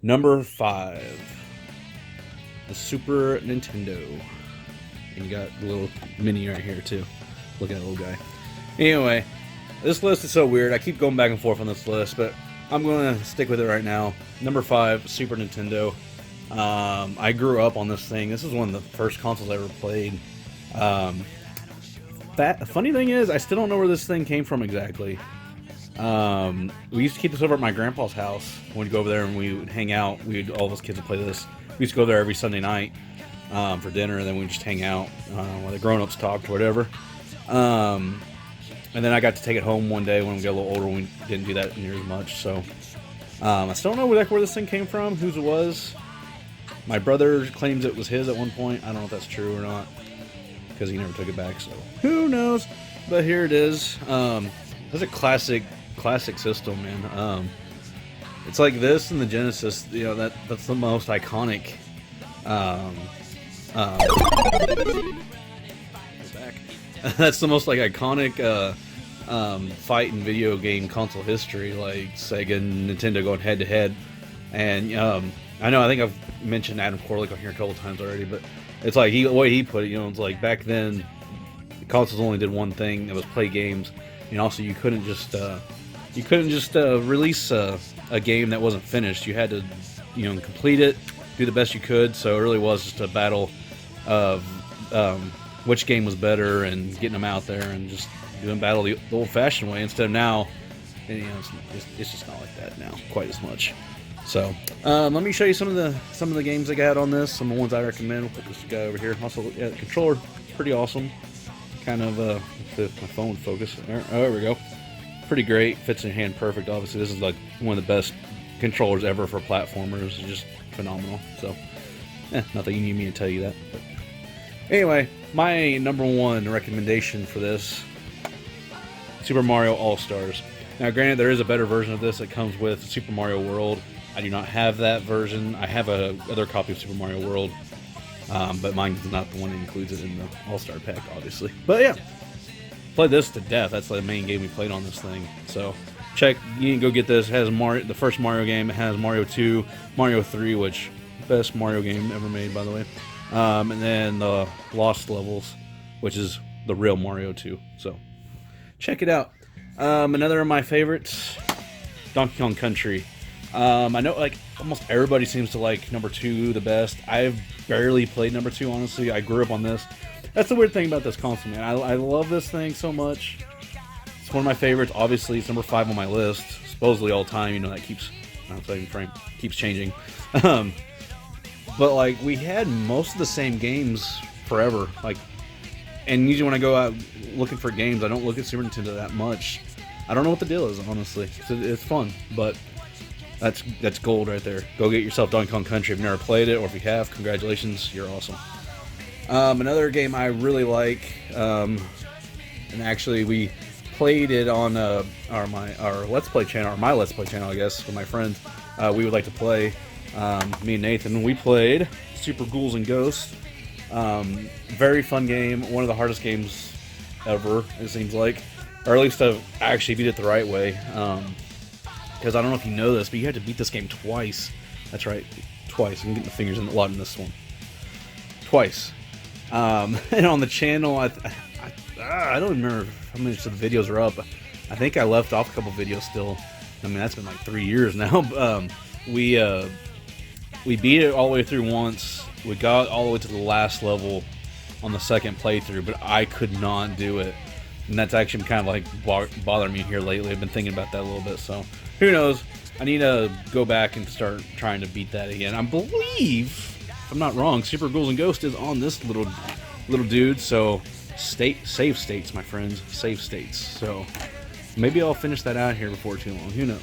Number 5, the Super Nintendo. And you got the little mini right here too. Look at that little guy. Anyway, this list is so weird. I keep going back and forth on this list, but I'm going to stick with it right now. Number 5, Super Nintendo. I grew up on this thing. This is one of the first consoles I ever played. Funny thing is, I still don't know where this thing came from exactly. We used to keep this over at my grandpa's house. We'd go over there and we would hang out. All of us kids would play this. We used to go there every Sunday night for dinner, and then we'd just hang out while the grown-ups talked or whatever. And then I got to take it home one day when we got a little older. We didn't do that near as much. So I still don't know where this thing came from, whose it was. My brother claims it was his at one point. I don't know if that's true or not, because he never took it back. So who knows? But here it is. It's a classic system, man. It's like this and the Genesis. You know, that's the most iconic. That's the most like iconic fight in video game console history. Like Sega and Nintendo going head to head. And I think I've mentioned Adam Corlick on here a couple times already, but it's like the way he put it. You know, it's like back then the consoles only did one thing. It was play games. And also, you couldn't just release a game that wasn't finished. You had to, complete it, do the best you could. So it really was just a battle of which game was better and getting them out there and just doing battle the old-fashioned way. Instead of now, it's just not like that now quite as much. So let me show you some of the games I got on this. Some of the ones I recommend. We'll put this guy over here. Also, yeah, the controller, pretty awesome. Kind of if my phone focus. There we go. Pretty great. Fits in your hand perfect. Obviously, this is like one of the best controllers ever for platformers. It's just phenomenal. So, not that you need me to tell you that. But anyway, my number 1 recommendation for this, Super Mario All-Stars. Now, granted, there is a better version of this that comes with Super Mario World. I do not have that version. I have a other copy of Super Mario World. But mine is not the one that includes it in the All-Star pack, obviously. But yeah, played this to death. That's the main game we played on this thing. So you can go get this. It has the first Mario game. It has Mario 2, Mario 3, which best Mario game ever made, by the way. And then the Lost Levels, which is the real Mario 2. So check it out. Another of my favorites, Donkey Kong Country. I know like almost everybody seems to like number 2 the best. I've barely played number 2, honestly. I grew up on this. That's the weird thing about this console, man. I love this thing so much. It's one of my favorites. Obviously, it's number 5 on my list. Supposedly all time, that keeps changing. But like we had most of the same games forever. Like, and usually when I go out looking for games, I don't look at Super Nintendo that much. I don't know what the deal is, honestly. It's fun, but that's gold right there. Go get yourself Donkey Kong Country if you've never played it, or if you have, congratulations, you're awesome. Another game I really like, and actually we played it on our Let's Play channel, or my Let's Play channel, I guess, with my friends. We would like to play, me and Nathan, we played Super Ghouls and Ghosts. Very fun game, one of the hardest games ever, it seems like. Or at least I've actually beat it the right way. Because I don't know if you know this, but you have to beat this game twice. That's right, twice. I'm getting the fingers in a lot in this one. Twice. And on the channel, I don't remember how many of the videos are up. I think I left off a couple videos still. I mean, that's been like 3 years now. We beat it all the way through once. We got all the way to the last level on the second playthrough, but I could not do it. And that's actually kind of like bothering me here lately. I've been thinking about that a little bit, so who knows? I need to go back and start trying to beat that again. I believe, if I'm not wrong, Super Ghouls and Ghosts is on this little dude, so save states, my friends, save states. So maybe I'll finish that out here before too long, who knows?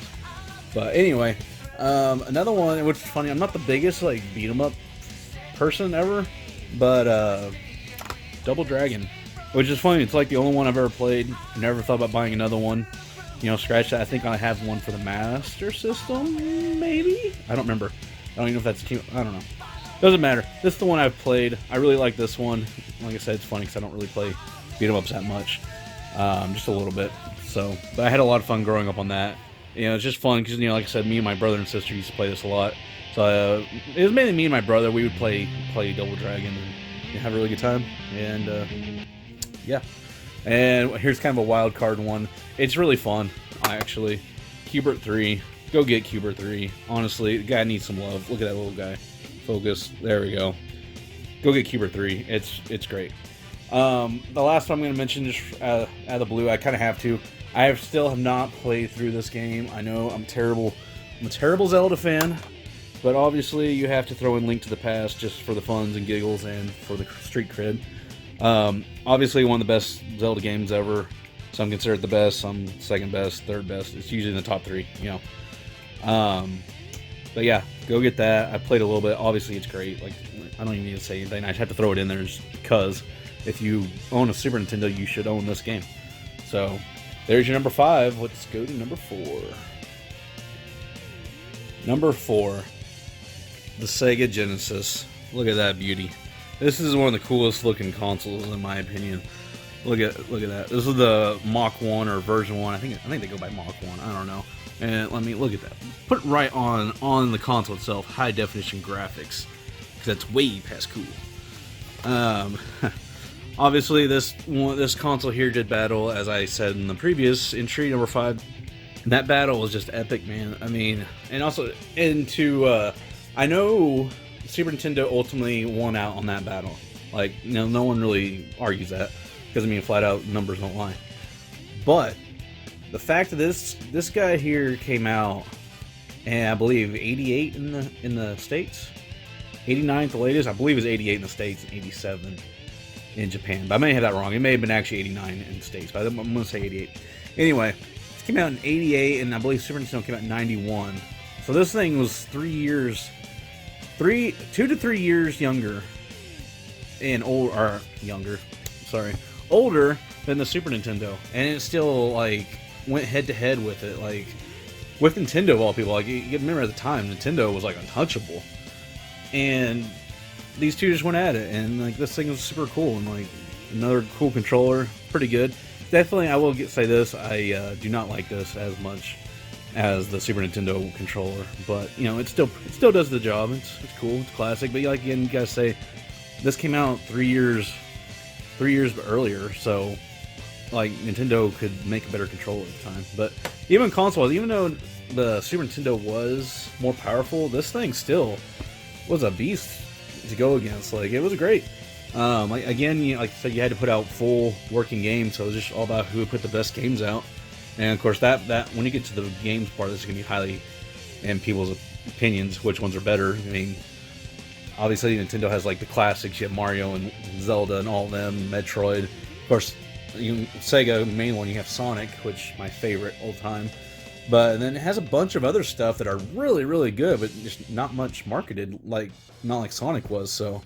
But anyway, another one, which is funny, I'm not the biggest like beat 'em up person ever, but Double Dragon. Which is funny, it's like the only one I've ever played. Never thought about buying another one. Scratch that. I think I have one for the Master System, maybe? I don't remember. I don't even know if that's... I don't know. Doesn't matter. This is the one I've played. I really like this one. Like I said, it's funny because I don't really play beat 'em ups that much. Just a little bit. But I had a lot of fun growing up on that. You know, it's just fun because, you know, like I said, me and my brother and sister used to play this a lot. So it was mainly me and my brother. We would play Double Dragon and have a really good time. And yeah. And here's kind of a wild card one. It's really fun, actually. Cubert 3. Go get Cubert 3. Honestly, the guy needs some love. Look at that little guy. Focus. There we go. Go get Cubert 3. It's great. The last one I'm going to mention, just out of the blue, I kind of have to. Still have not played through this game. I know I'm terrible. I'm a terrible Zelda fan, but obviously you have to throw in Link to the Past just for the funs and giggles and for the street cred. Obviously one of the best Zelda games ever. Some consider it the best, some second best, third best. It's usually in the top 3, you know. But yeah, go get that. I played a little bit. Obviously it's great. Like, I don't even need to say anything. I just have to throw it in there just because if you own a Super Nintendo, you should own this game. So there's your number 5. Let's go to number 4. Number 4, the Sega Genesis. Look at that beauty. This is one of the coolest looking consoles in my opinion. Look at that. This is the Mach 1 or version 1. I think they go by Mach 1. I don't know. And let me look at that. Put it right on the console itself. High definition graphics, because that's way past cool. Obviously, this console here did battle, as I said in the previous entry, number 5. And that battle was just epic, man. I mean, and also I know Super Nintendo ultimately won out on that battle. Like, you know, no one really argues that, because I mean, flat out numbers don't lie. But the fact that this guy here came out, and I believe 88 in the States, 89 at the latest. I believe it was 88 in the States and 87 in Japan. But I may have that wrong. It may have been actually 89 in the States, but I'm going to say 88. Anyway, it came out in 88, and I believe Super Nintendo came out in 91. So this thing was 2 to 3 years younger and older than the Super Nintendo, and it still like went head to head with it, like with Nintendo of all people. Like, you remember at the time, Nintendo was like untouchable, and these two just went at it, and like this thing was super cool, and like another cool controller, pretty good. Definitely, I will say this: I do not like this as much as the Super Nintendo controller, but you know, it still does the job. It's cool, it's classic. But like again, you guys say this came out 3 years earlier, so like Nintendo could make a better controller at the time. But even console, even though the Super Nintendo was more powerful, this thing still was a beast to go against. Like, it was great. Like again, like I said, you had to put out full working games, so it was just all about who would put the best games out. And of course, that when you get to the games part, this is gonna be highly in people's opinions, which ones are better. I mean, obviously Nintendo has like the classics. You have Mario and Zelda and all of them, Metroid. Of course, Sega, the main one, you have Sonic, which my favorite all time. But then it has a bunch of other stuff that are really, really good, but just not much marketed, not like Sonic was. So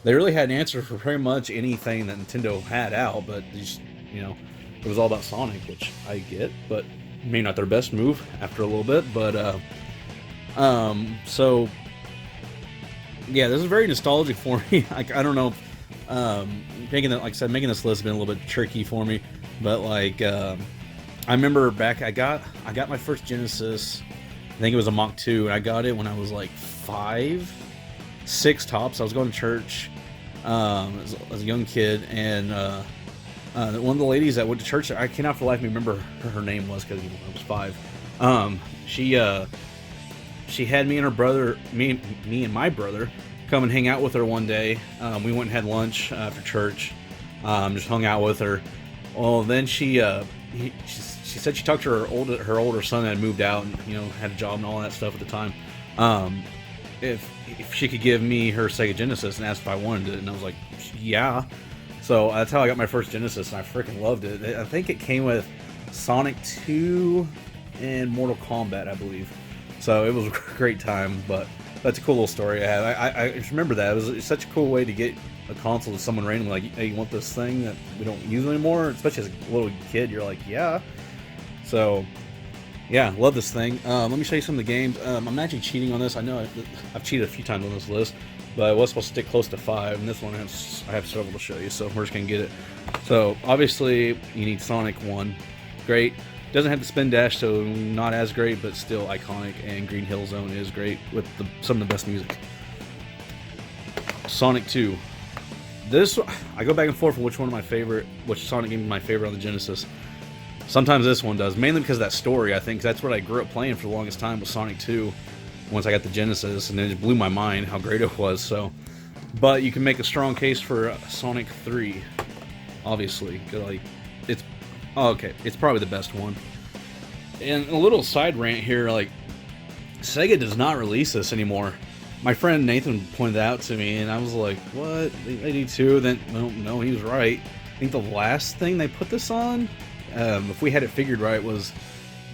they really had an answer for pretty much anything that Nintendo had out, but just, you know, it was all about Sonic, which I get, but maybe not their best move after a little bit. But so yeah, this is very nostalgic for me. Like, I don't know, making that, like I said, making this list has been a little bit tricky for me, but like I remember back, I got my first Genesis. I think it was a Mach 2, and I got it when I was like 5, 6 tops. I was going to church as a young kid, and one of the ladies that went to church, I cannot for the life of me remember her name was, because I was 5. She had me and her brother, me and my brother, come and hang out with her one day. We went and had lunch after church. Just hung out with her. Well, then she said she talked to her older son that had moved out and, you know, had a job and all that stuff at the time. If she could give me her Sega Genesis, and asked if I wanted it, and I was like, yeah. So that's how I got my first Genesis, and I freaking loved it. I think it came with Sonic 2 and Mortal Kombat, I believe. So it was a great time, but that's a cool little story I have. I just remember that. It was such a cool way to get a console to someone randomly, like, hey, you want this thing that we don't use anymore? Especially as a little kid, you're like, yeah. So, yeah, love this thing. Let me show you some of the games. I'm actually cheating on this. I know I've cheated a few times on this list, but I was supposed to stick close to 5, and this one I have several to show you, so we're just going to get it. So, obviously, you need Sonic 1. Great. Doesn't have the spin dash, so not as great, but still iconic. And Green Hill Zone is great with some of the best music. Sonic 2. This, I go back and forth for which Sonic game is my favorite on the Genesis. Sometimes this one does, mainly because of that story. I think that's what I grew up playing for the longest time was Sonic 2. Once I got the Genesis, and it just blew my mind how great it was. So, but you can make a strong case for Sonic 3, obviously. Like, it's okay. It's probably the best one. And a little side rant here, like Sega does not release this anymore. My friend Nathan pointed out to me, and I was like, "What? They do too?" Then, no, he was right. I think the last thing they put this on, if we had it figured right, was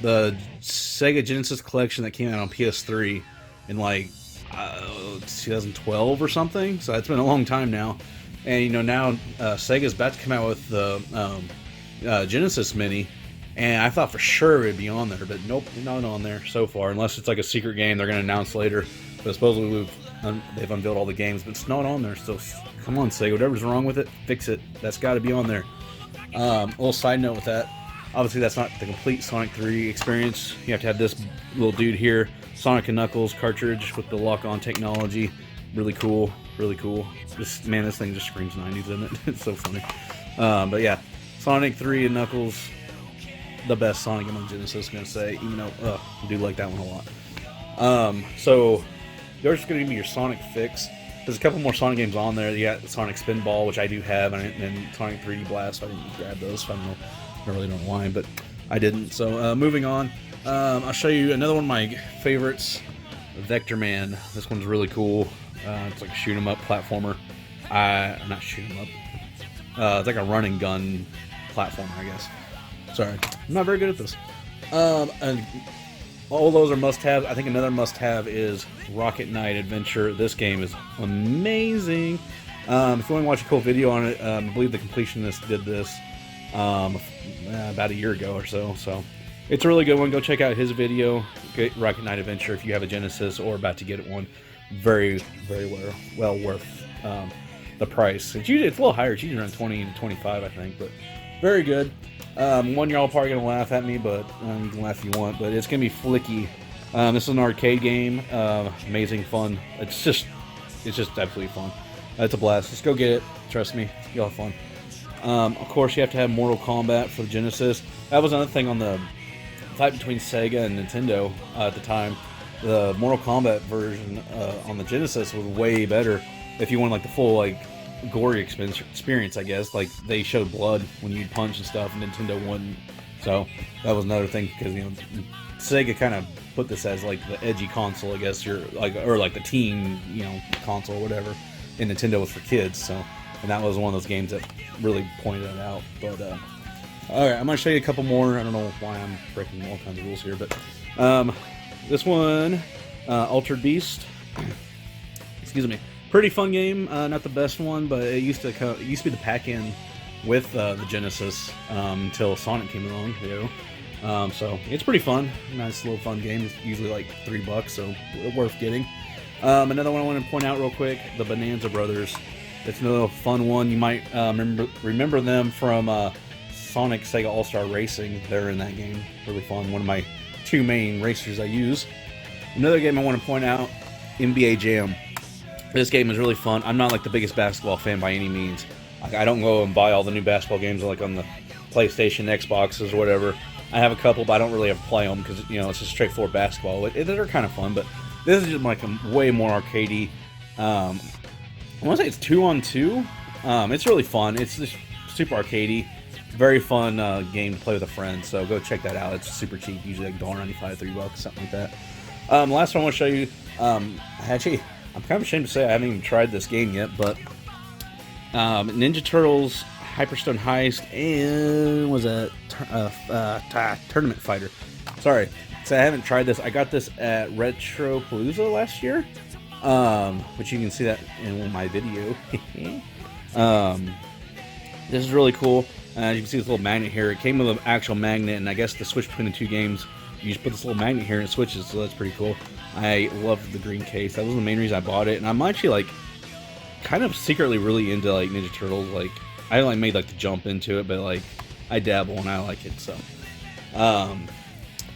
the Sega Genesis collection that came out on PS3 in like 2012 or something. So it's been a long time now. And you know now Sega's about to come out with the Genesis Mini, and I thought for sure it'd be on there, but nope, not on there so far. Unless it's like a secret game they're going to announce later. But supposedly they've unveiled all the games, but it's not on there. So come on, Sega, whatever's wrong with it, fix it. That's got to be on there. A little side note with that. Obviously, that's not the complete Sonic 3 experience. You have to have this little dude here, Sonic & Knuckles cartridge with the lock-on technology. Really cool, really cool. This thing just screams 90s, isn't it? It's so funny. But yeah, Sonic 3 and Knuckles, the best Sonic game on Genesis, I'm going to say, even though I do like that one a lot. So, there's going to be your Sonic fix. There's a couple more Sonic games on there. You got Sonic Spinball, which I do have, and Sonic 3D Blast, so I didn't grab those. So I really don't know why, but I didn't. So, moving on. I'll show you another one of my favorites, Vector Man. This one's really cool. It's like a shoot-'em-up platformer. Not shoot-'em-up. It's like a run-and-gun platformer, I guess. Sorry. I'm not very good at this. And all those are must-have. I think another must-have is Rocket Knight Adventure. This game is amazing. If you want to watch a cool video on it, I believe the completionist did this about a year ago or so. So it's a really good one. Go check out his video. Get Rocket Knight Adventure if you have a Genesis or about to get one. Very, very well worth the price. It's a little higher. It's usually around 20 to 25, I think, but very good. One you're all probably gonna laugh at me, but you can laugh if you want. But it's gonna be Flicky. This is an arcade game. Amazing fun. It's just absolutely fun. It's a blast. Just go get it. Trust me, you'll have fun. Of course, you have to have Mortal Kombat for the Genesis. That was another thing on the fight between Sega and Nintendo at the time. The Mortal Kombat version on the Genesis was way better. If you want like the full gory experience, I guess. Like they showed blood when you'd punch and stuff, and Nintendo wouldn't. So that was another thing because Sega kind of put this as like the edgy console, I guess, or like the teen console or whatever, and Nintendo was for kids. So, and that was one of those games that really pointed it out. But all right, I'm gonna show you a couple more. I don't know why I'm breaking all kinds of rules here, but this one, Altered Beast. Excuse me. Pretty fun game, not the best one, but it used to be the pack-in with the Genesis until Sonic came along. So it's pretty fun, nice little fun game. It's usually like $3, so worth getting. Another one I want to point out real quick: the Bonanza Brothers. It's another fun one. You might remember them from Sonic Sega All-Star Racing. They're in that game. Really fun. One of my two main racers I use. Another game I want to point out: NBA Jam. This game is really fun. I'm not like the biggest basketball fan by any means. Like, I don't go and buy all the new basketball games like on the PlayStation, Xboxes, or whatever. I have a couple, but I don't really ever play them because it's just straightforward basketball. They're kind of fun, but this is just like a way more arcadey. I want to say it's 2-on-2. It's really fun. It's just super arcadey. Very fun game to play with a friend. So go check that out. It's super cheap, usually like $1.95, $3, something like that. Last one I want to show you. Actually, I'm kind of ashamed to say I haven't even tried this game yet, but Ninja Turtles Hyperstone Heist and was a Tournament Fighter. Sorry, so I haven't tried this. I got this at Retropalooza last year, which you can see that in my video. This is really cool. As you can see this little magnet here. It came with an actual magnet, and I guess to switch between the two games, you just put this little magnet here and it switches, so that's pretty cool. I love the green case. That was the main reason I bought it, and I'm actually kind of secretly really into Ninja Turtles. I made the jump into it, but I dabble and I like it. So But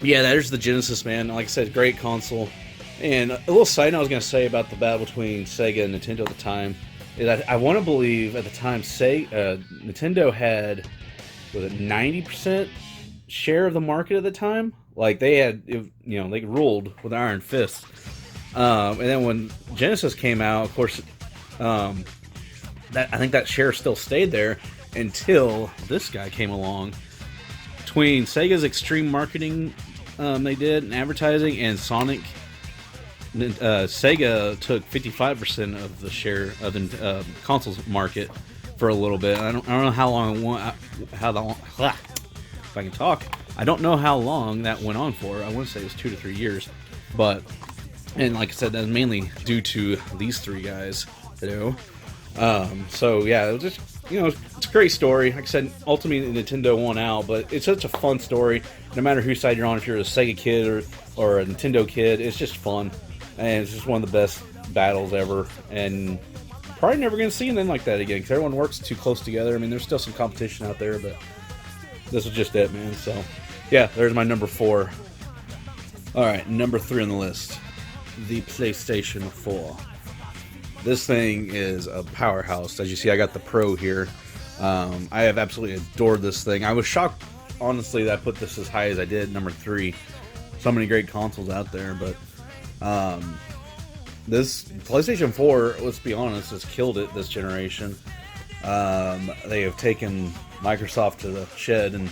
yeah, there's the Genesis, man. Like I said, great console. And a little side note I was going to say about the battle between Sega and Nintendo at the time is I want to believe at the time Nintendo had, was it 90% share of the market at the time? Like they had, they ruled with iron fists. And then when Genesis came out, of course, I think that share still stayed there until this guy came along. Between Sega's extreme marketing they did and advertising and Sonic, Sega took 55% of the share of the consoles market for a little bit. I don't know how long if I can talk. I don't know how long that went on for. I want to say it was 2 to 3 years, and like I said, that's mainly due to these three guys. So yeah, it was just, it's a great story. Like I said, ultimately Nintendo won out, but it's such a fun story. No matter whose side you're on, if you're a Sega kid or a Nintendo kid, it's just fun, and it's just one of the best battles ever. And probably never going to see anything like that again because everyone works too close together. I mean, there's still some competition out there, but this is just it, man. So yeah, there's my number 4. All right, number 3 on the list, the PlayStation 4. This thing is a powerhouse. As you see, I got the Pro here. I have absolutely adored this thing. I was shocked, honestly, that I put this as high as I did, number 3. So many great consoles out there, but this PlayStation 4, let's be honest, has killed it this generation. They have taken Microsoft to the shed and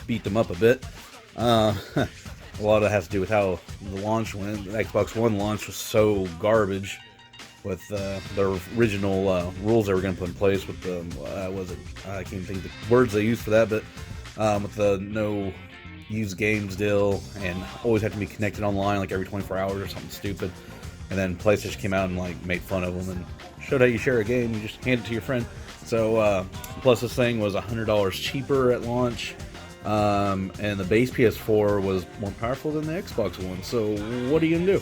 beat them up a bit. A lot of that has to do with how the launch went. The Xbox One launch was so garbage with the original rules they were going to put in place with the, I can't think of the words they used for that, but with the no use games deal and always have to be connected online like every 24 hours or something stupid. And then PlayStation came out and like made fun of them and showed how you share a game. You just hand it to your friend. So plus this thing was $100 cheaper at launch, and the base PS4 was more powerful than the Xbox One. So what are you gonna do?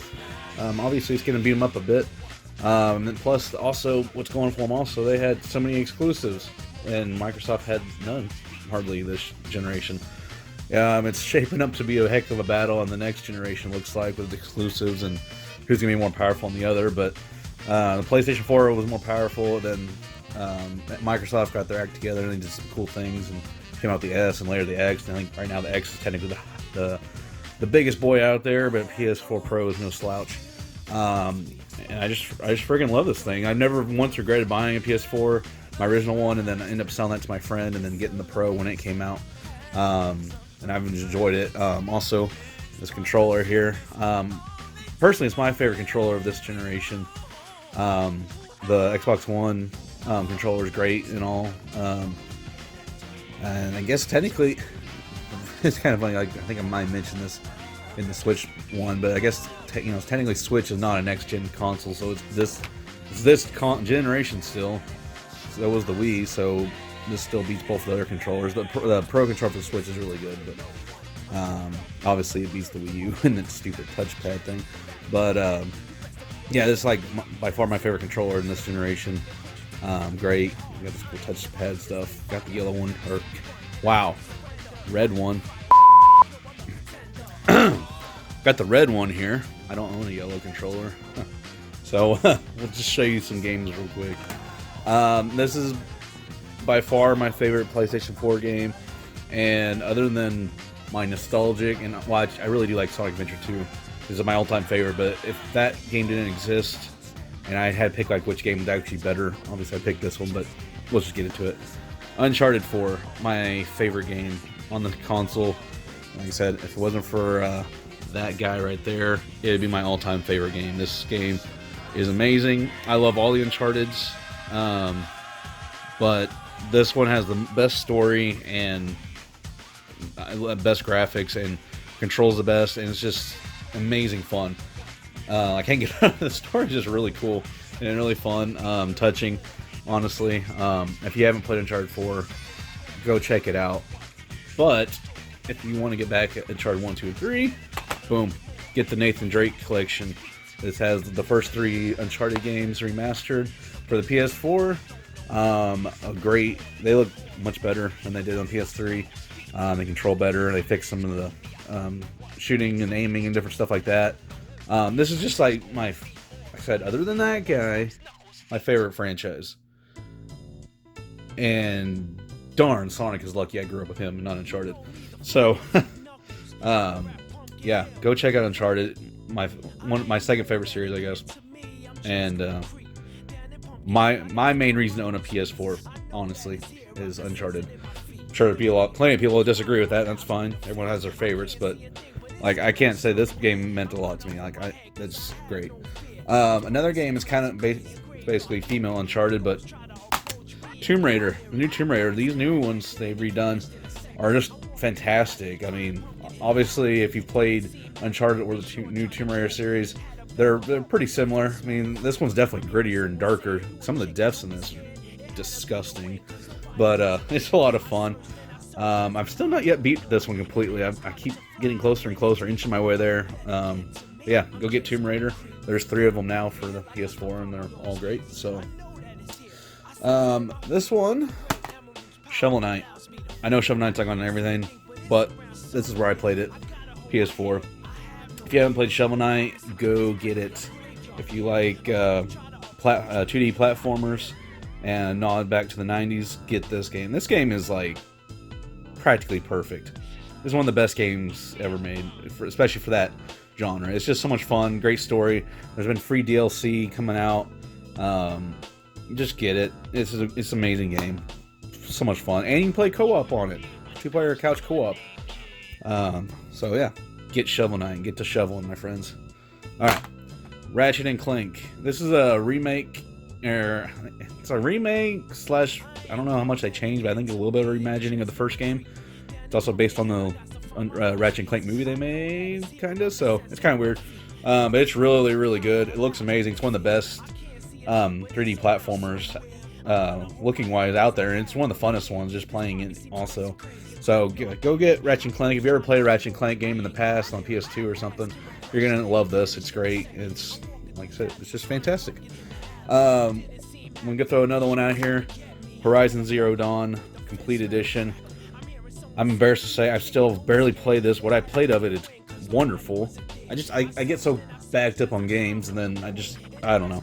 Obviously it's gonna beat them up a bit. And plus also what's going for them also, they had so many exclusives and Microsoft had none hardly this generation. It's shaping up to be a heck of a battle on the next generation, looks like, with exclusives and who's going to be more powerful than the other. But the PlayStation 4 was more powerful. Then Microsoft got their act together and they did some cool things and came out the S and later the X. And I think right now the X is technically the biggest boy out there, but PS4 Pro is no slouch. And I just friggin' love this thing. I've never once regretted buying a PS4, my original one, and then I ended up selling that to my friend and then getting the Pro when it came out. And I've enjoyed it. Also, this controller here. Personally, it's my favorite controller of this generation. The Xbox One controller is great and all. And I guess technically, it's kind of funny. Like, I think I might mention this in the Switch one, but I guess technically Switch is not a next-gen console, so it's this generation still. So that was the Wii, so this still beats both the other controllers. The Pro controller for the Switch is really good, but obviously it beats the Wii U and that stupid touchpad thing. But yeah, this is like by far my favorite controller in this generation. Great. We got this cool touchpad stuff. Got the yellow one, or wow, red one. Got the red one here. I don't own a yellow controller, so we'll just show you some games real quick. This is by far my favorite PlayStation 4 game, and other than my nostalgic and I really do like Sonic Adventure 2. This is my all-time favorite, but if that game didn't exist and I had to pick like which game was actually better, obviously I picked this one, but let's just get into it. Uncharted 4, my favorite game on the console. Like I said, if it wasn't for that guy right there, it'd be my all-time favorite game. This game is amazing. I love all the Uncharteds, but this one has the best story and best graphics and controls the best, and it's just amazing fun. I can't get out of the story. It's just really cool and really fun, touching, honestly. If you haven't played Uncharted 4, go check it out. But if you want to get back at Uncharted 1, 2, and 3, boom, get the Nathan Drake collection. This has the first 3 Uncharted games remastered for the PS4. Great. They look much better than they did on PS3. They control better. They fix some of the shooting and aiming and different stuff like that. This is just like like I said, other than that guy, my favorite franchise. And darn, Sonic is lucky I grew up with him and not Uncharted. So, yeah, go check out Uncharted. My second favorite series, I guess. And my main reason to own a PS4, honestly, is Uncharted. I'm sure plenty of people will disagree with that. That's fine. Everyone has their favorites, but like I can't say this game meant a lot to me. That's great. Another game is kind of basically female Uncharted, but Tomb Raider, the new Tomb Raider. These new ones they've redone are just fantastic. I mean, obviously, if you've played Uncharted or the new Tomb Raider series, they're pretty similar. I mean, this one's definitely grittier and darker. Some of the deaths in this are disgusting, but it's a lot of fun. I've still not yet beat this one completely. I keep getting closer and closer, inching my way there. Yeah, go get Tomb Raider. There's 3 of them now for the PS4, and they're all great. So, this one, Shovel Knight. I know Shovel Knight's like on everything, but this is where I played it, PS4. If you haven't played Shovel Knight, go get it. If you like 2D platformers and nod back to the 90s, get this game. This game is like practically perfect. It's one of the best games ever made, especially for that genre. It's just so much fun, great story. There's been free DLC coming out. Just get it. It's an amazing game. So much fun, and you can play co-op on it. 2-player couch co-op. So yeah, get Shovel Knight and get to shoveling, my friends. All right, Ratchet and Clank. This is a remake. It's a remake slash. I don't know how much they changed, but I think a little bit of reimagining of the first game. It's also based on the Ratchet and Clank movie they made, kind of. So it's kind of weird, but it's really, really good. It looks amazing. It's one of the best 3D platformers looking wise out there, and it's one of the funnest ones just playing it also. So go get Ratchet and Clank. If you ever played a Ratchet and Clank game in the past on PS2 or something, you're gonna love this. It's great. It's like I said, it's just fantastic. I'm gonna throw another one out here. Horizon Zero Dawn Complete Edition. I'm embarrassed to say I've still barely played this. What I played of it is wonderful. I get so backed up on games, and then I don't know.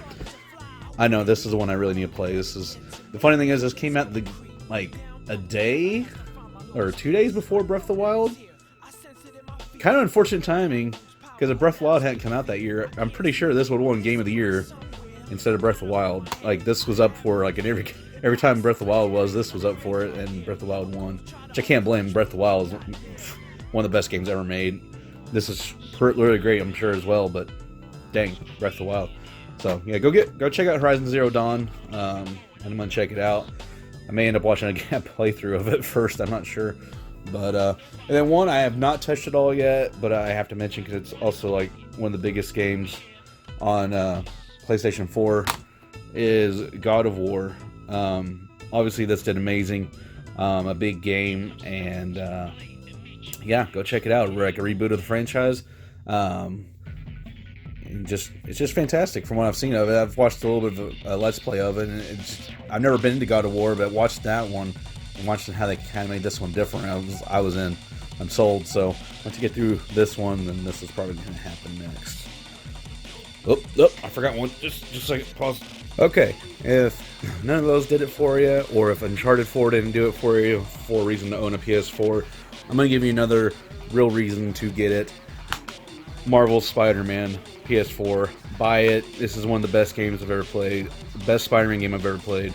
I know this is the one I really need to play. The funny thing is this came out like a day or 2 days before Breath of the Wild. Kind of unfortunate timing, because if Breath of the Wild hadn't come out that year, I'm pretty sure this would have won Game of the Year instead of Breath of the Wild. Like, this was up for, like, in every time Breath of the Wild was, this was up for it, and Breath of the Wild won. Which I can't blame. Breath of the Wild is one of the best games ever made. This is really great, I'm sure, as well, but dang, Breath of the Wild. So, yeah, go check out Horizon Zero Dawn, and I'm going to check it out. I may end up watching a playthrough of it first, I'm not sure. But, and then one I have not touched at all yet, but I have to mention because it's also, like, one of the biggest games on PlayStation 4 is God of War. Obviously, this did amazing. A big game, and, yeah, go check it out. We're like a reboot of the franchise. It's just fantastic from what I've seen of it. I've watched a little bit of a Let's Play of it, and I've never been into God of War, but watched that one and watched how they kind of made this one different. I was in. I'm sold. So once you get through this one, then this is probably going to happen next. Oh, I forgot one. Just a second. Pause. Okay, if none of those did it for you, or if Uncharted 4 didn't do it for you, for a reason to own a PS4, I'm going to give you another real reason to get it. Marvel's Spider-Man, PS4. Buy it. This is one of the best games I've ever played. The best Spider-Man game I've ever played.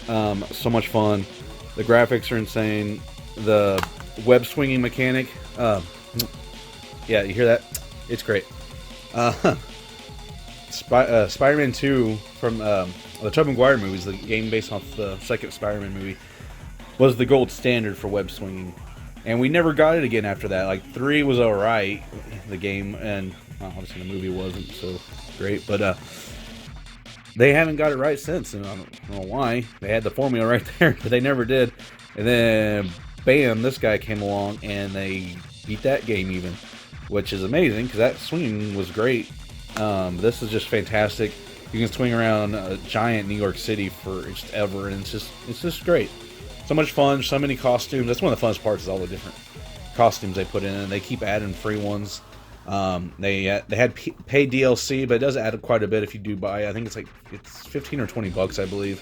So much fun. The graphics are insane. The web swinging mechanic. Yeah, you hear that? It's great. Spider-Man 2 from the Tobey Maguire movies, the game based off the second Spider-Man movie, was the gold standard for web swinging. And we never got it again after that. Like, 3 was alright, the game, and well, obviously the movie wasn't so great, but they haven't got it right since, and I don't know why. They had the formula right there, but they never did. And then, bam, this guy came along, and they beat that game even, which is amazing, because that swinging was great. This is just fantastic. You can swing around a giant New York City for just ever, and it's just great. So much fun, so many costumes. That's one of the funnest parts, is all the different costumes they put in, and they keep adding free ones. They had paid DLC, but it does add quite a bit if you do buy. I think it's 15 or 20 bucks, I believe.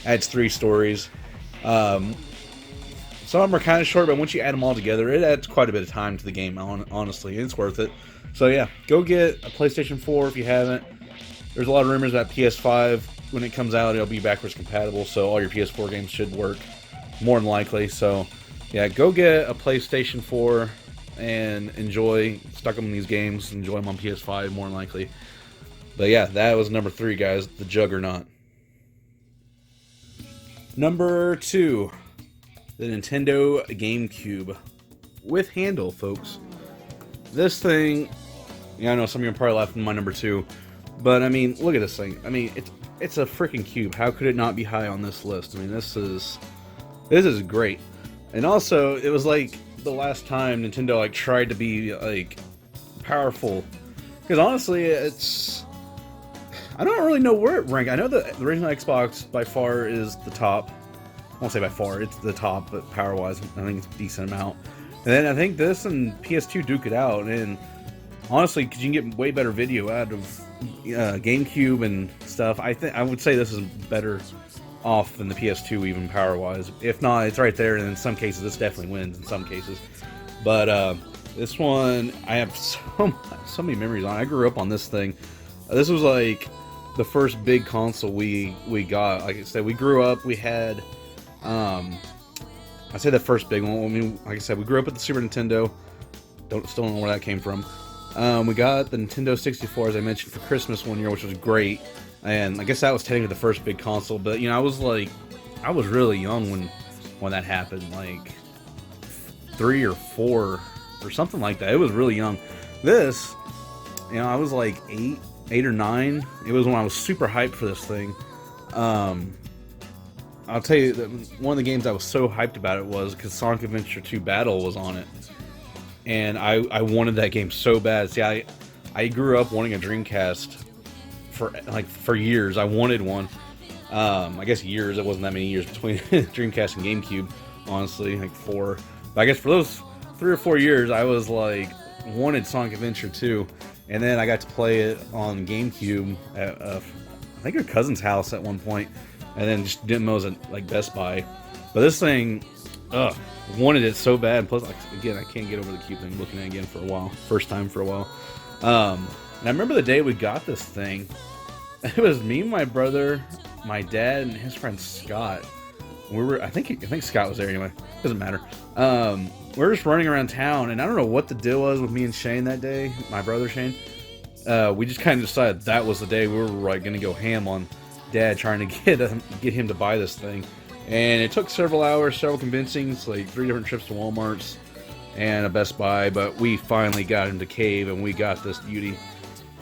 Adds 3 stories. Some of them are kind of short, but once you add them all together, it adds quite a bit of time to the game. Honestly, it's worth it. So yeah, go get a PlayStation 4 if you haven't. There's a lot of rumors about PS5. When it comes out, it'll be backwards compatible, so all your PS4 games should work, more than likely. So yeah, go get a PlayStation 4 and enjoy, stuck them in these games, enjoy them on PS5 more than likely. But yeah, that was number 3, guys, the Juggernaut. Number 2, the Nintendo GameCube with handle, folks. This thing, yeah, I know some of you are probably laughing at my number 2, but I mean, look at this thing. I mean, it's a freaking cube. How could it not be high on this list? I mean, this is great. And also, it was like the last time Nintendo like tried to be like powerful, because honestly, I don't really know where it ranked. I know the original Xbox by far is the top. I won't say by far, it's the top, but power wise, I think it's a decent amount. And then I think this and PS2 duke it out. And honestly, because you can get way better video out of GameCube and stuff, I would say this is better off than the PS2, even power wise. If not, it's right there, and in some cases this definitely wins in some cases. But this one I have so many memories on. I grew up on this thing. This was like the first big console we got. Like I said, we grew up, we had I say the first big one. I mean, like I said, we grew up with the Super Nintendo. Still don't know where that came from. We got the Nintendo 64, as I mentioned, for Christmas one year, which was great. And I guess that was technically the first big console. But you know, I was really young when that happened, like 3 or 4 or something like that. It was really young. This, you know, I was like 8 or 9. It was when I was super hyped for this thing. I'll tell you that one of the games I was so hyped about it was because Sonic Adventure 2 Battle was on it, and I wanted that game so bad. See, I grew up wanting a Dreamcast for years. I wanted one. I guess years. It wasn't that many years between Dreamcast and GameCube. Honestly, like 4. But I guess for those 3 or 4 years, I was like wanted Sonic Adventure 2, and then I got to play it on GameCube at I think a cousin's house at one point. And then just demos at like Best Buy. But this thing, wanted it so bad. Plus, again, I can't get over the cube thing. Looking at it again for a while, first time for a while. And I remember the day we got this thing. It was me, my brother, my dad, and his friend Scott. I think Scott was there anyway. Doesn't matter. We were just running around town, and I don't know what the deal was with me and Shane that day. My brother Shane. We just kind of decided that was the day we were like going to go ham on Dad trying to get him to buy this thing. And it took several hours, several convincings, like 3 different trips to Walmart's and a Best Buy, but we finally got him to cave, and we got this beauty.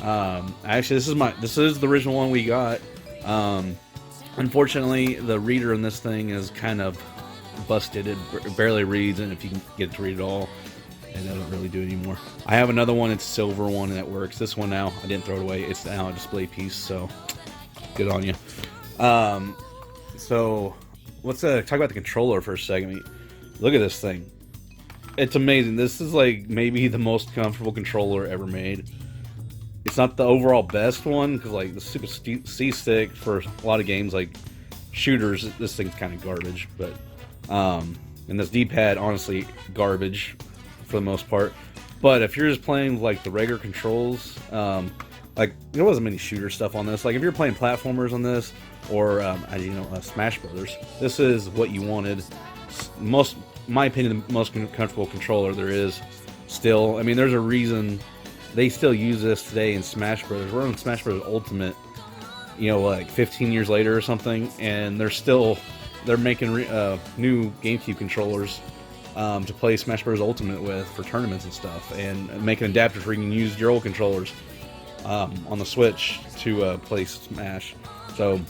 Actually, this is the original one we got. Unfortunately, the reader in this thing is kind of busted. It barely reads, and if you can get it to read it all, it doesn't really do it anymore. I have another one, it's a silver one, and it works. This one now, I didn't throw it away. It's now a display piece, so good on you. So let's talk about the controller for a second. I mean, look at this thing. It's amazing. This is like maybe the most comfortable controller ever made. It's not the overall best one, because like the Super C-Stick for a lot of games like shooters, this thing's kind of garbage. But and this D-pad, honestly, garbage for the most part. But if you're just playing like the regular controls, like there wasn't many shooter stuff on this. Like if you're playing platformers on this, or Smash Brothers, this is what you wanted. Most, in my opinion, the most comfortable controller there is. Still, I mean, there's a reason they still use this today in Smash Brothers. We're on Smash Brothers Ultimate, like 15 years later or something, and they're making new GameCube controllers to play Smash Bros. Ultimate with for tournaments and stuff, and making adapters where you can use your old controllers on the Switch to play Smash. So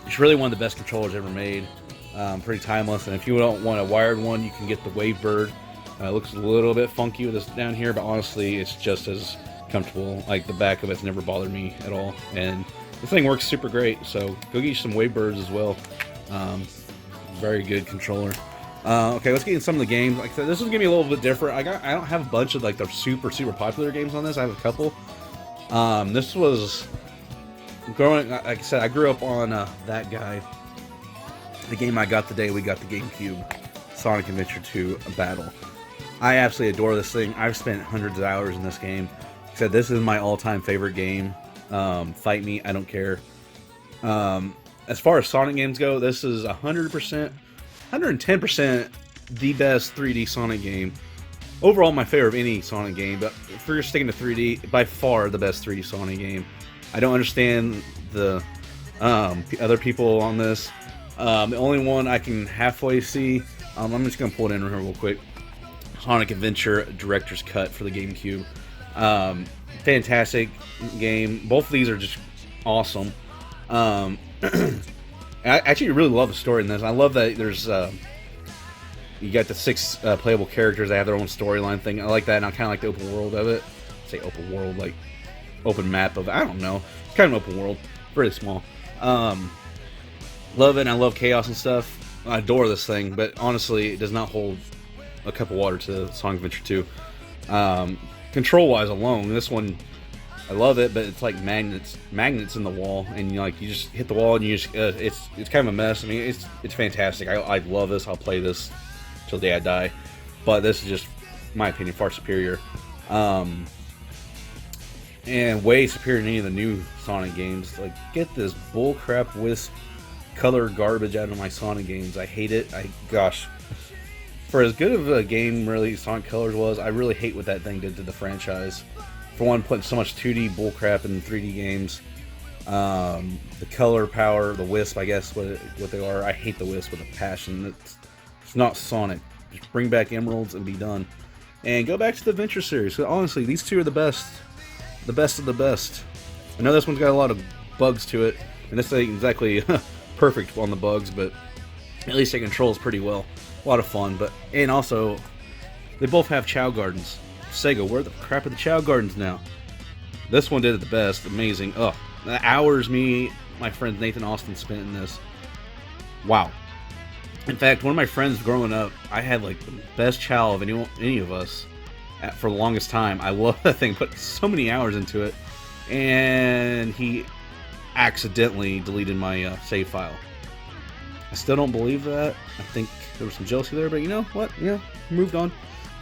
it's really one of the best controllers ever made. Pretty timeless, and if you don't want a wired one, you can get the Wavebird. It looks a little bit funky with this down here, but honestly, it's just as comfortable. Like the back of it's never bothered me at all, and the thing works super great. So go get you some Wavebirds as well. Very good controller. Okay, let's get in some of the games. Like I said, this is gonna be a little bit different. I don't have a bunch of like the super popular games on this. I have a couple. This was growing. Like I said, I grew up on That Guy. The game I got the day we got the GameCube, Sonic Adventure 2 Battle. I absolutely adore this thing. I've spent hundreds of hours in this game. Like I said, this is my all-time favorite game. Fight me, I don't care. As far as Sonic games go, this is 100%, 110% the best 3D Sonic game. Overall, my favorite of any Sonic game, but if we're sticking to 3D, by far the best 3D Sonic game. I don't understand the other people on this. The only one I can halfway see, I'm just going to pull it in here real quick. Sonic Adventure Director's Cut for the GameCube. Fantastic game. Both of these are just awesome. I actually really love the story in this. I love that there's you got the 6 playable characters. They have their own storyline thing. I like that, and I kind of like the open world of it. Say open world, like open map of it. I don't know. It's kind of open world, really small. Love it, and I love chaos and stuff. I adore this thing, but honestly, it does not hold a cup of water to Sonic Adventure 2. Control-wise alone, this one, I love it, but it's like magnets in the wall, and you just hit the wall, and you just it's kind of a mess. I mean, it's fantastic. I love this. I'll play this till the day I die, but this is just, in my opinion, far superior, and way superior than any of the new Sonic games. Like, get this bullcrap wisp color garbage out of my Sonic games. I hate it. Gosh, for as good of a game really Sonic Colors was, I really hate what that thing did to the franchise. For one, putting so much 2D bullcrap in 3D games. The color power, the wisp, I guess what they are. I hate the wisp with a passion. It's not Sonic. Just bring back Emeralds and be done. And go back to the Adventure series. So honestly, these two are the best of the best. I know this one's got a lot of bugs to it, and this ain't exactly perfect on the bugs, but at least it controls pretty well. A lot of fun, and also they both have Chow Gardens. Sega, where the crap are the Chow Gardens now? This one did it the best. Amazing. Oh, the hours my friend Nathan Austin spent in this. Wow. In fact, one of my friends growing up, I had like the best chow of any of us for the longest time. I love that thing. Put so many hours into it, and he accidentally deleted my save file. I still don't believe that. I think there was some jealousy there, but you know what? Yeah, moved on.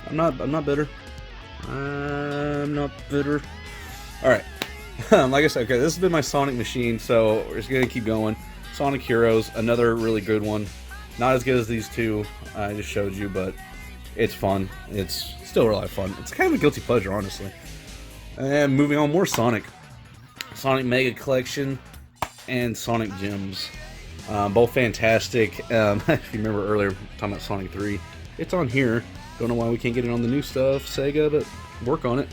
I'm not bitter. I'm not bitter. Alright. Like I said, okay, this has been my Sonic machine, so we're just gonna keep going. Sonic Heroes, another really good one. Not as good as these two I just showed you, but it's fun. It's still a lot of fun. It's kind of a guilty pleasure, honestly. And moving on, more Sonic. Sonic Mega Collection and Sonic Gems. Both fantastic. If you remember earlier talking about Sonic 3, it's on here. Don't know why we can't get it on the new stuff, Sega, but work on it.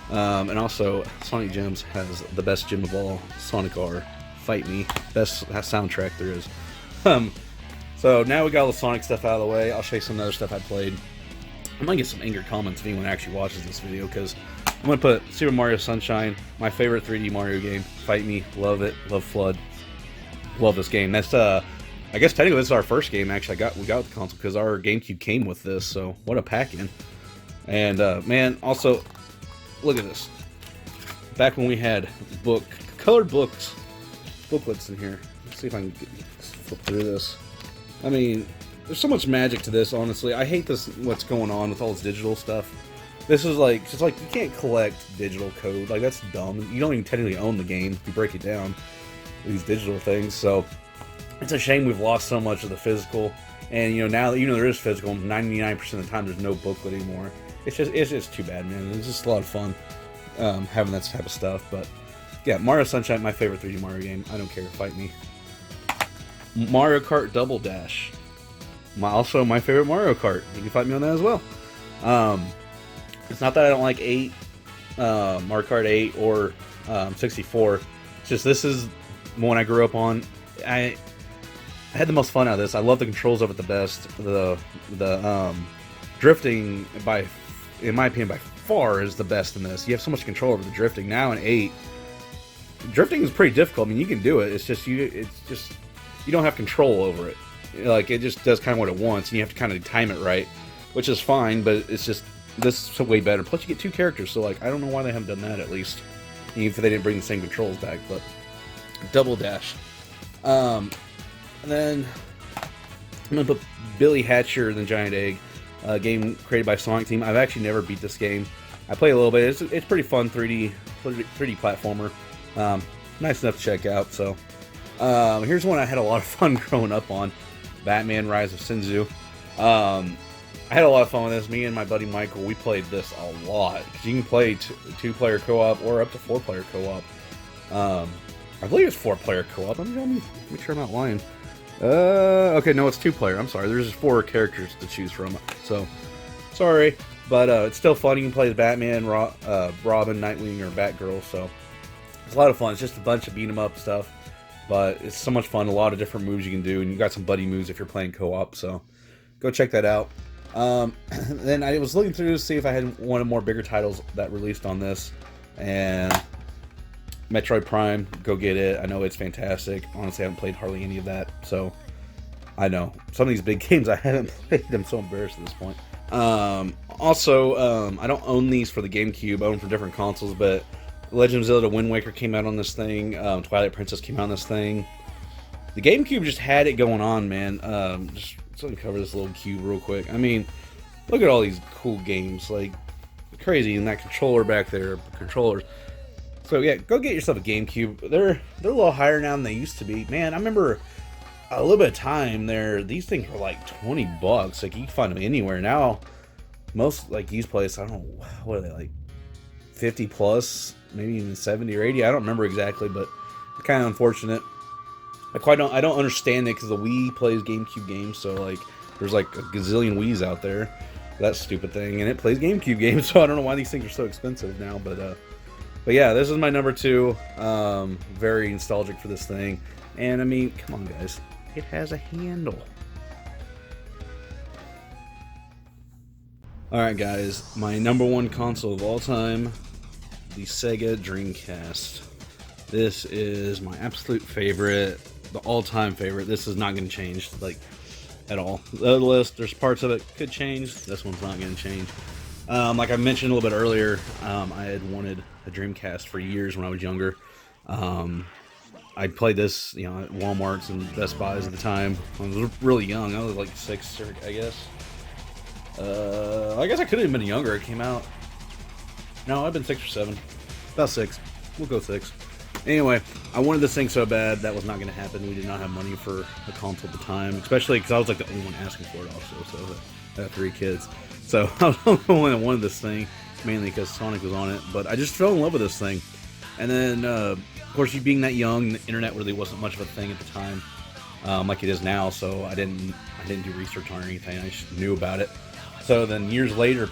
And also, Sonic Gems has the best gem of all, Sonic R. Fight Me. Best soundtrack there is. So now we got all the Sonic stuff out of the way. I'll show you some other stuff I played. I might get some angry comments if anyone actually watches this video, because I'm going to put Super Mario Sunshine, my favorite 3D Mario game. Fight Me. Love it. Love Flood. Love this game. That's I guess technically this is our first game actually we got with the console, because our GameCube came with this, so what a pack-in. And man, also look at this. Back when we had colored booklets in here. Let's see if I can flip through this. I mean, there's so much magic to this, honestly. I hate what's going on with all this digital stuff. This is like, just like, you can't collect digital code. Like, that's dumb. You don't even technically own the game if you break it down, these digital things. So it's a shame we've lost so much of the physical. And now that there is physical, 99% of the time there's no booklet anymore. It's just too bad, man. It's just a lot of fun having that type of stuff. But yeah, Mario Sunshine, my favorite 3D Mario game. I don't care. Fight me. Mario Kart Double Dash. Also my favorite Mario Kart. You can fight me on that as well. It's not that I don't like Mario Kart 8 or 64. It's just this is one I grew up on. I had the most fun out of this. I love the controls of it the best. The drifting, in my opinion, by far is the best in this. You have so much control over the drifting. Now in 8, drifting is pretty difficult. I mean, you can do it. It's just you don't have control over it. Like, it just does kind of what it wants, and you have to kind of time it right, which is fine, but it's just, this is way better. Plus, you get 2 characters, so, like, I don't know why they haven't done that, at least. Even if they didn't bring the same controls back, but Double Dash. And then I'm going to put Billy Hatcher and the Giant Egg, a game created by Sonic Team. I've actually never beat this game. I played a little bit. It's pretty fun, 3D platformer. Nice enough to check out, so... here's one I had a lot of fun growing up on. Batman Rise of Sinzu. I had a lot of fun with this. Me and my buddy Michael, we played this a lot. Because you can play 2-player co-op or up to 4-player co-op. I believe it's 4-player co-op. Let me make sure I'm not lying. Okay, no, it's 2-player. I'm sorry. There's just 4 characters to choose from. So, sorry. But it's still fun. You can play as Batman, Robin, Nightwing, or Batgirl. So, it's a lot of fun. It's just a bunch of beat-em-up stuff. But it's so much fun. A lot of different moves you can do. And you got some buddy moves if you're playing co-op. So, go check that out. Then I was looking through to see if I had one of more bigger titles that released on this, and Metroid Prime, go get it. I know it's fantastic. Honestly, I haven't played hardly any of that, so I know some of these big games I haven't played. I'm so embarrassed at this point. Also, I don't own these for the GameCube. I own for different consoles, but Legend of Zelda Wind Waker came out on this thing. Twilight Princess came out on this thing. The GameCube just had it going on, man. Just let me cover this little cube real quick. I mean, look at all these cool games, like crazy, and that controller back there, controllers. So yeah, go get yourself a GameCube. They're a little higher now than they used to be. Man, I remember a little bit of time there. These things were like $20. Like you can find them anywhere now. Most like used places, I don't know, what are they, like 50 plus, maybe even 70 or 80. I don't remember exactly, but it's kind of unfortunate. I don't understand it because the Wii plays GameCube games, so like there's like a gazillion Wiis out there, that stupid thing, and it plays GameCube games, so I don't know why these things are so expensive now, but yeah, this is my number 2. Very nostalgic for this thing, and I mean, come on guys, it has a handle. Alright guys, my number 1 console of all time, the Sega Dreamcast. This is my absolute favorite, the all-time favorite. This is not going to change, like, at all. The other list, there's parts of it could change. This one's not going to change. Like I mentioned a little bit earlier, I had wanted a Dreamcast for years when I was younger. I played this, you know, at Walmart's and Best Buys at the time. I was really young. I was like 6, I guess. I guess I could have been younger. It came out. No, I've been 6 or 7. About 6. We'll go 6. Anyway, I wanted this thing so bad. That was not going to happen. We did not have money for a console at the time, especially because I was like the only one asking for it also, so I have 3 kids. So I was the only one that wanted this thing, mainly because Sonic was on it, but I just fell in love with this thing. And then, of course, you being that young, the internet really wasn't much of a thing at the time, like it is now, so I didn't do research on anything. I just knew about it. So then years later,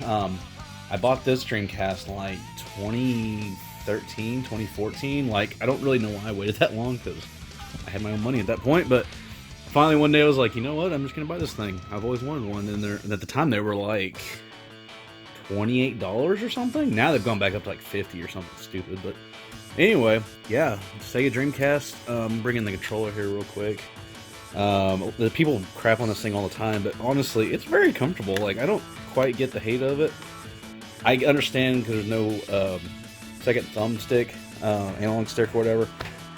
I bought this Dreamcast like 2013, 2014. Like, I don't really know why I waited that long because I had my own money at that point. But finally one day I was like, you know what? I'm just going to buy this thing. I've always wanted one. And at the time they were like $28 or something. Now they've gone back up to like 50 or something stupid. But anyway, yeah, Sega Dreamcast. Bring in the controller here real quick. The people crap on this thing all the time, but honestly, it's very comfortable. Like, I don't quite get the hate of it. I understand because there's no second thumbstick, analog stick or whatever.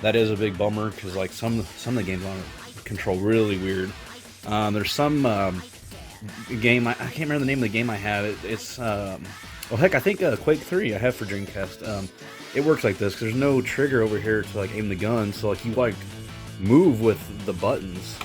That is a big bummer because like some of the games on it control really weird. There's some game, I can't remember the name of the game I have. It's well, heck, I think Quake 3 I have for Dreamcast. It works like this because there's no trigger over here to like aim the gun, so like you like move with the buttons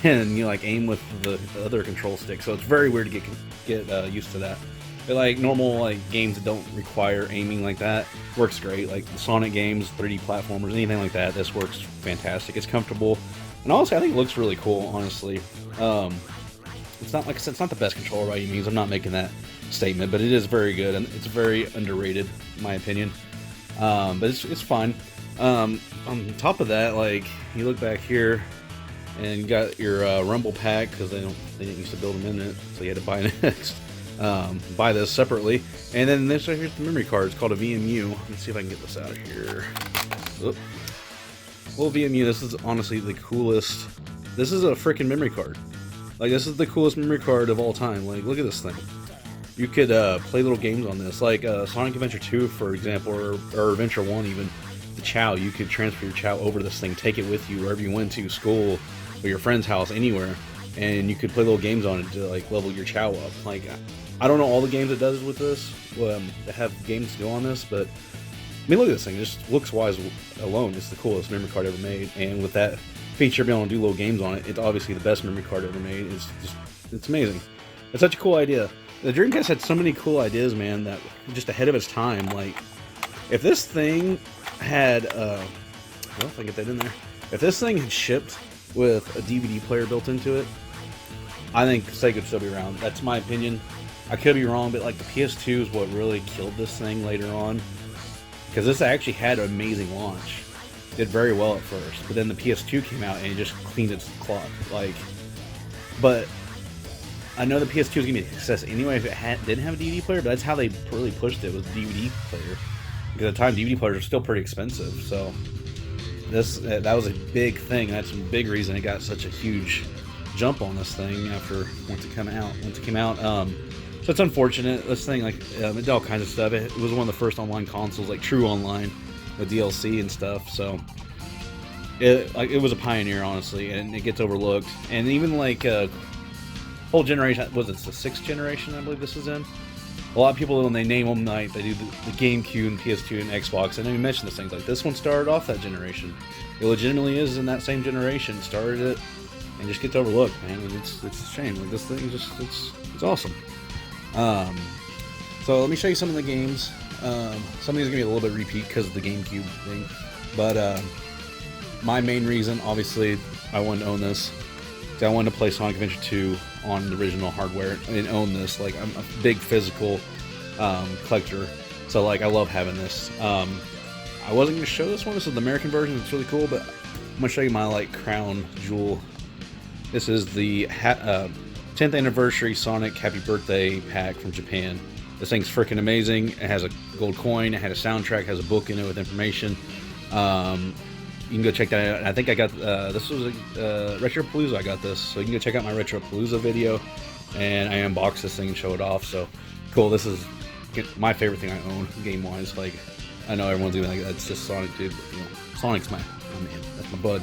and you like aim with the other control stick. So it's very weird to get used to that. But like normal like games that don't require aiming like that works great. Like the Sonic games, 3D platformers, anything like that, this works fantastic. It's comfortable, and honestly, I think it looks really cool. Honestly, it's not, like I said, it's not the best controller by any means. I'm not making that statement, but it is very good, and it's very underrated in my opinion. But it's fine. On top of that, like you look back here, and you got your Rumble pack because they didn't used to build them in it, so you had to buy next. Buy this separately, and then this right here's the memory card. It's called a VMU. Let's see if I can get this out of here. Oop. Well, VMU, this is honestly the coolest. This is a freaking memory card. Like, this is the coolest memory card of all time. Like, look at this thing. You could play little games on this, like Sonic Adventure 2, for example, or Adventure 1 even. The Chow, you could transfer your Chow over this thing, take it with you wherever you went to, school, or your friend's house, anywhere, and you could play little games on it to, like, level your Chow up. Like, I don't know all the games it does with this, that have games to go on this, but, I mean, look at this thing. Just looks-wise alone, it's the coolest memory card ever made, and with that feature being able to do little games on it, it's obviously the best memory card ever made. It's amazing. It's such a cool idea. The Dreamcast had so many cool ideas, man, that just ahead of its time. Like, if this thing had, well, if I get that in there, if this thing had shipped with a DVD player built into it, I think Sega would still be around. That's my opinion. I could be wrong, but like the PS2 is what really killed this thing later on, because this actually had an amazing launch. Did very well at first, but then the PS2 came out and it just cleaned its clock. Like, but I know the PS2 was gonna be a success anyway if it didn't have a DVD player, but that's how they really pushed it, was the DVD player. Because at the time, DVD players were still pretty expensive, so that was a big thing. That's a big reason it got such a huge jump on this thing once it came out. So it's unfortunate. This thing, like, it did all kinds of stuff. It was one of the first online consoles, like true online, with DLC and stuff. So it was a pioneer, honestly, and it gets overlooked. And even like whole generation, was it the 6th generation? I believe this is in. A lot of people, when they name them, like they do the GameCube and PS2 and Xbox, and they mention these things like this one started off that generation. It legitimately is in that same generation, started it, and just gets overlooked, man. And it's a shame. Like, this thing it's awesome. So let me show you some of the games. Some of these are gonna be a little bit repeat because of the GameCube thing, but my main reason, obviously, I wanted to own this. I wanted to play Sonic Adventure 2 on the original hardware and own this. Like, I'm a big physical collector, so like I love having this. I wasn't going to show this one. This is the American version. It's really cool, but I'm going to show you my like crown jewel. This is the 10th anniversary Sonic Happy Birthday pack from Japan. This thing's freaking amazing. It has a gold coin. It had a soundtrack. Has a book in it with information. You can go check that out. I think I got, this was Retropalooza, I got this. So you can go check out my Retropalooza video. And I unboxed this thing and show it off. So, cool. This is my favorite thing I own, game-wise. Like, I know everyone's gonna be like, that's just Sonic, dude. But, you know, Sonic's my man. That's my bud.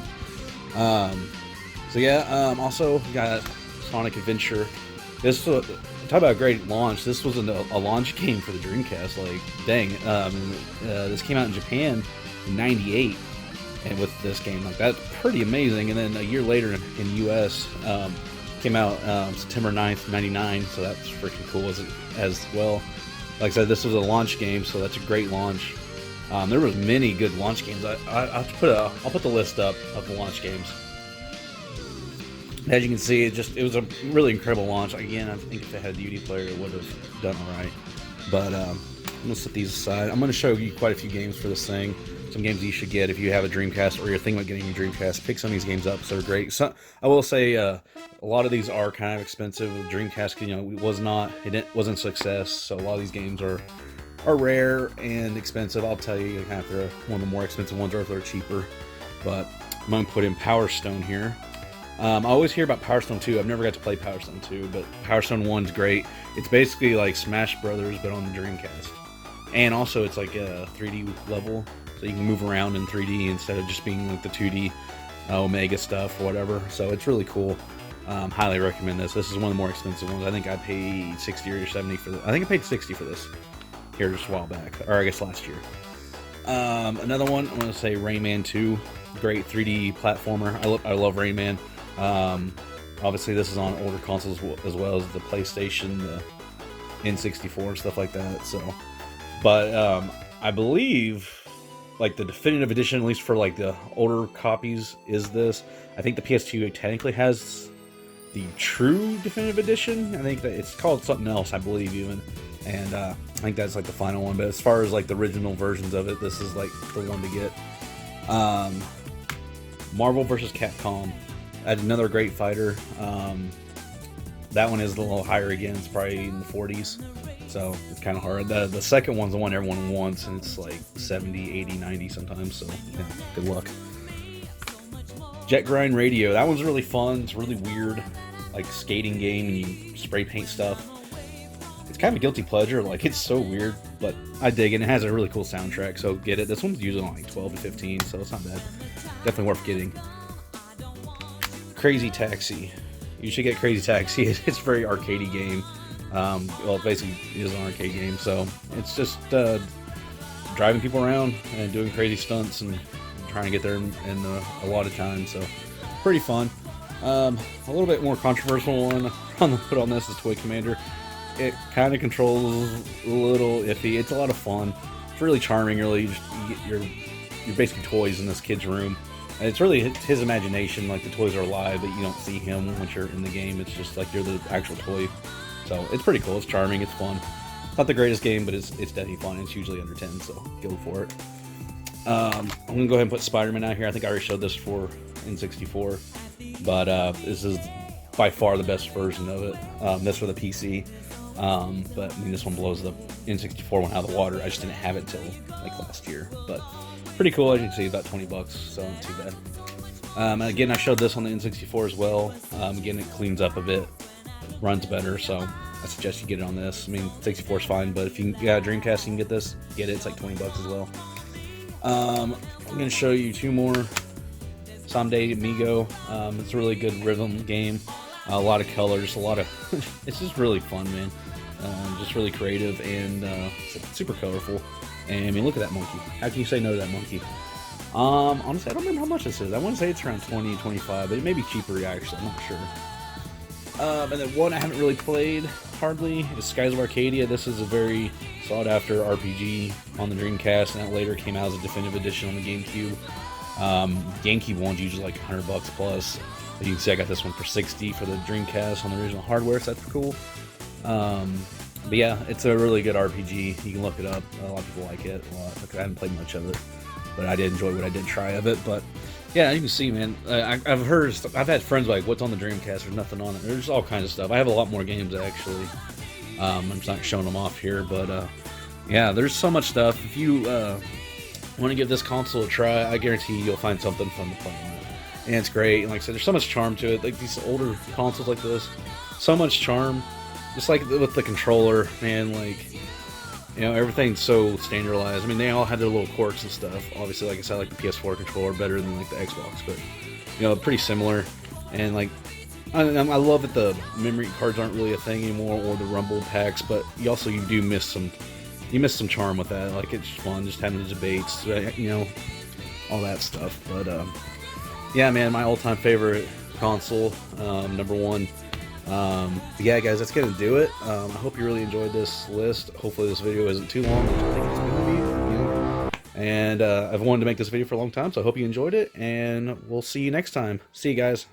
So, yeah, also got Sonic Adventure. This, talk about a great launch. This was a launch game for the Dreamcast. Like, dang. This came out in Japan in '98. And with this game, like, that's pretty amazing. And then a year later in US, came out September 9th, '99. So that's freaking cool as well. Like I said, this was a launch game, so that's a great launch. There was many good launch games. I'll put the list up of the launch games. As you can see, it was a really incredible launch. Again, I think if it had a DVD player, it would have done all right. But I'm gonna set these aside. I'm gonna show you quite a few games for this thing. Some games you should get if you have a Dreamcast or you're thinking about getting a Dreamcast. Pick some of these games up, so they're great. So, I will say a lot of these are kind of expensive. Dreamcast, it wasn't a success, so a lot of these games are rare and expensive. I'll tell you, kind of, they're one of the more expensive ones, or if they're cheaper. But I'm gonna put in Power Stone here. I always hear about Power Stone 2. I've never got to play Power Stone 2, but Power Stone 1's great. It's basically like Smash Brothers, but on the Dreamcast. And also, it's like a 3D level, so you can move around in 3D instead of just being like the 2D Omega stuff or whatever. So it's really cool. Highly recommend this. This is one of the more expensive ones. I think I paid 60 or 70 for this. I think I paid 60 for this here just a while back, or I guess last year. Another one, I'm going to say Rayman 2. Great 3D platformer. I love Rayman. Obviously, this is on older consoles as well as the PlayStation, the N64, and stuff like that. So, but I believe, like, the definitive edition, at least for like the older copies, is this. I think the PS2 technically has the true definitive edition. I think that it's called something else, I believe, even. And I think that's like the final one. But as far as like the original versions of it, this is like the one to get. Marvel vs. Capcom. Another great fighter. That one is a little higher again. It's probably in the 40s. So it's kind of hard. The second one's the one everyone wants, and it's like 70, 80, 90 sometimes. So yeah, good luck. Jet Grind Radio. That one's really fun. It's really weird, like skating game, and you spray paint stuff. It's kind of a guilty pleasure. Like, it's so weird, but I dig it. It has a really cool soundtrack, so get it. This one's usually on like 12 to 15, so it's not bad. Definitely worth getting. Crazy Taxi. You should get Crazy Taxi. It's a very arcadey game. Well, basically, it is an arcade game, so it's just driving people around and doing crazy stunts and trying to get there in a lot of time. So pretty fun. A little bit more controversial one I'm gonna put on this is Toy Commander. It kind of controls a little iffy. It's a lot of fun. It's really charming. Really, you get you're basically toys in this kid's room. And it's really his imagination. Like, the toys are alive, but you don't see him once you're in the game. It's just like you're the actual toy. So it's pretty cool. It's charming. It's fun. Not the greatest game, but it's definitely fun. It's usually under 10, so go for it. I'm gonna go ahead and put Spider-Man out here. I think I already showed this for N64, but this is by far the best version of it. This for the PC. But I mean, this one blows the N64 one out of the water. I just didn't have it till like last year, but pretty cool. As you can see, about $20, so not too bad. And again, I showed this on the N64 as well. Again, it cleans up a bit, runs better, so I suggest you get it on this. I mean, 64 is fine, but if you got a Dreamcast, you can get this. Get it. It's like $20 as well. I'm going to show you two more. Someday Amigo. It's a really good rhythm game. A lot of colors, a lot of... it's just really fun, man. Just really creative and super colorful. And I mean, look at that monkey. How can you say no to that monkey? Honestly, I don't remember how much this is. I want to say it's around 20, 25, but it may be cheaper, actually. I'm not sure. And then one I haven't really played hardly is Skies of Arcadia. This is a very sought-after RPG on the Dreamcast, and that later came out as a definitive edition on the GameCube. GameCube one's usually like $100 plus. But you can see I got this one for $60 for the Dreamcast on the original hardware, so that's cool. But yeah, it's a really good RPG. You can look it up. A lot of people like it a lot. I haven't played much of it, but I did enjoy what I did try of it. But yeah, you can see, man. I've had friends like, "What's on the Dreamcast?" There's nothing on it. There's all kinds of stuff. I have a lot more games actually. I'm just not showing them off here, but yeah, there's so much stuff. If you want to give this console a try, I guarantee you'll find something fun to play on it. And it's great. And like I said, there's so much charm to it. Like these older consoles like this, so much charm. Just like with the controller, man, like, you know, everything's so standardized. I mean, they all had their little quirks and stuff. Obviously, like I said, like the PS4 controller better than like the Xbox, but you know, pretty similar. And like, I love that the memory cards aren't really a thing anymore, or the rumble packs. But you do miss some charm with that. Like, it's fun just having the debates, you know, all that stuff. But yeah, man, my all-time favorite console, number one. Yeah, guys, that's gonna do it. I hope you really enjoyed this list. Hopefully this video isn't too long, which I think it's gonna be, you know. And I've wanted to make this video for a long time, so I hope you enjoyed it, and we'll see you next time. See you guys.